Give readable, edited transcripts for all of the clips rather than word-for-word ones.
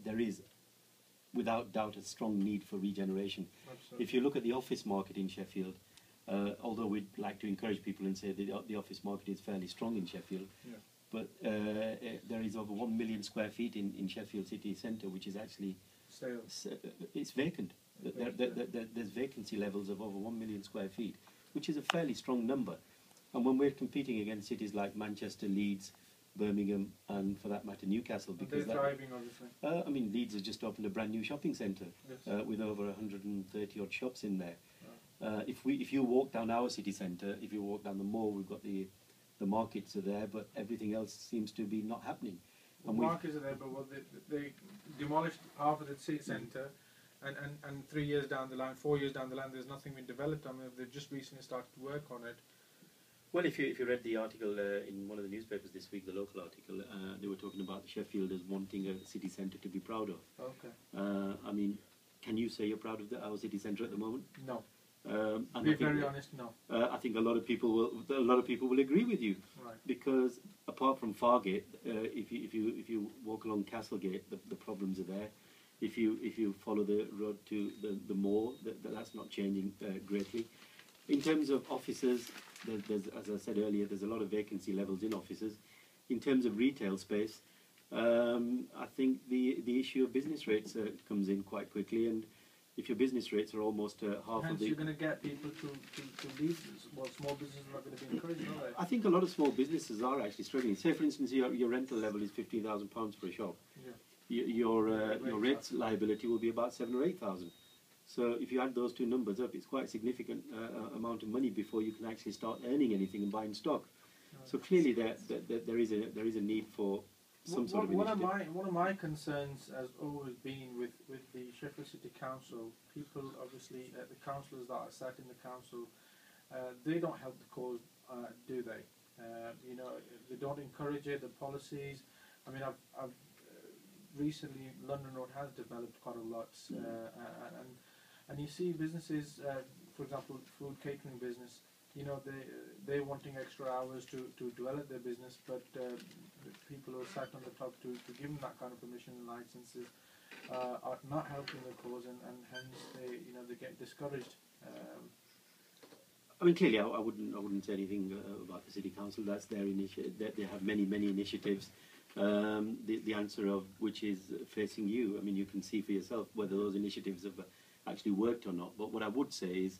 there is, without doubt, a strong need for regeneration. Absolutely. If you look at the office market in Sheffield, although we'd like to encourage people and say the office market is fairly strong in Sheffield, Yeah. but there is over 1 million square feet in Sheffield city centre, which is actually it's vacant. There's vacancy levels of over 1 million square feet, which is a fairly strong number. And when we're competing against cities like Manchester, Leeds, Birmingham, and for that matter Newcastle, because they're thriving, obviously. I mean, Leeds has just opened a brand new shopping centre, Yes. with over 130 odd shops in there. If you walk down our city centre, if you walk down the mall, we've got the markets are there, but everything else seems to be not happening. The markets are there, but what they demolished half of the city centre, and 3 years down the line, 4 years down the line, there's nothing been developed. I mean, they've just recently started to work on it. Well, if you read the article in one of the newspapers this week, the local article, they were talking about Sheffield as wanting a city centre to be proud of. Okay. I mean, can you say you're proud of our city centre at the moment? No. And Be very honest, no. I think a lot of people will agree with you, Right. because apart from Fargate, if you walk along Castlegate, the problems are there. If you follow the road to the moor, that's not changing greatly. In terms of offices, there's, as I said earlier, there's a lot of vacancy levels in offices. In terms of retail space, I think the issue of business rates comes in quite quickly, and if your business rates are almost half Hence of the... you're going to get people to leave. Well, small businesses are not going to be encouraged, are they? I think a lot of small businesses are actually struggling. Say, for instance, your rental level is £15,000 for a shop. Yeah. Your rates liability will be about 7,000 or 8,000. So if you add those two numbers up, it's quite a significant amount of money before you can actually start earning anything and buying stock. So clearly there is a need for some sort of initiative. One of my concerns has always been with the Sheffield City Council, people obviously, the councillors that are sat in the council, they don't help the cause, do they? You know, they don't encourage it, the policies. I mean, I've recently, London Road has developed quite a lot, and you see businesses, for example, food catering business, you know, they're wanting extra hours to develop their business, but the people who are sat on the top to give them that kind of permission and licenses are not helping the cause, and hence they get discouraged. I mean, clearly, I wouldn't say anything about the city council. That's their initiative. They have many initiatives. The answer of which is facing you. I mean, you can see for yourself whether those initiatives have actually worked or not. But what I would say is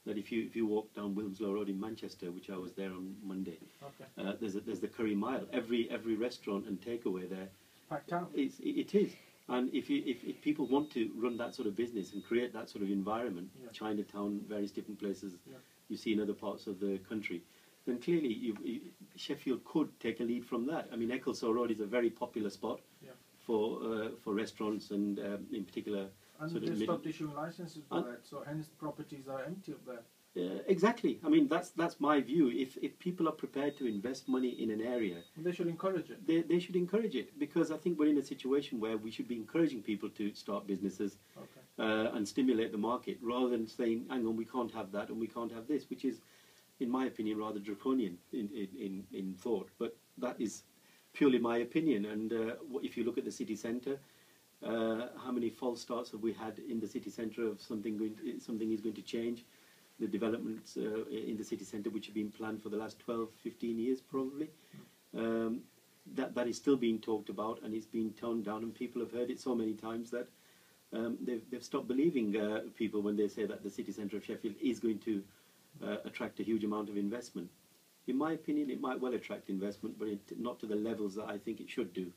that if you walk down Wilmslow Road in Manchester, which I was there on Monday, Okay. There's the Curry Mile. Every restaurant and takeaway there, Packed out. it is. And if people want to run that sort of business and create that sort of environment, Yeah. Chinatown, various different places Yeah. you see in other parts of the country, then clearly Sheffield could take a lead from that. I mean, Ecclesall Road is a very popular spot Yeah. for restaurants, and in particular And sort they of stopped issuing licenses for that, so hence properties are empty up there. exactly. I mean, that's my view. If people are prepared to invest money in an area, They should encourage it. they should encourage it, because I think we're in a situation where we should be encouraging people to start businesses Okay. and stimulate the market, rather than saying, hang on, we can't have that and we can't have this, which is, in my opinion, rather draconian in thought. But that is purely my opinion. And if you look at the city centre, how many false starts have we had in the city centre of something is going to change? The developments in the city centre, which have been planned for the last 12, 15 years probably, that is still being talked about, and it's been toned down, and people have heard it so many times that they've stopped believing people when they say that the city centre of Sheffield is going to attract a huge amount of investment. In my opinion, it might well attract investment, but not to the levels that I think it should do.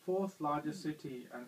Fourth largest city, and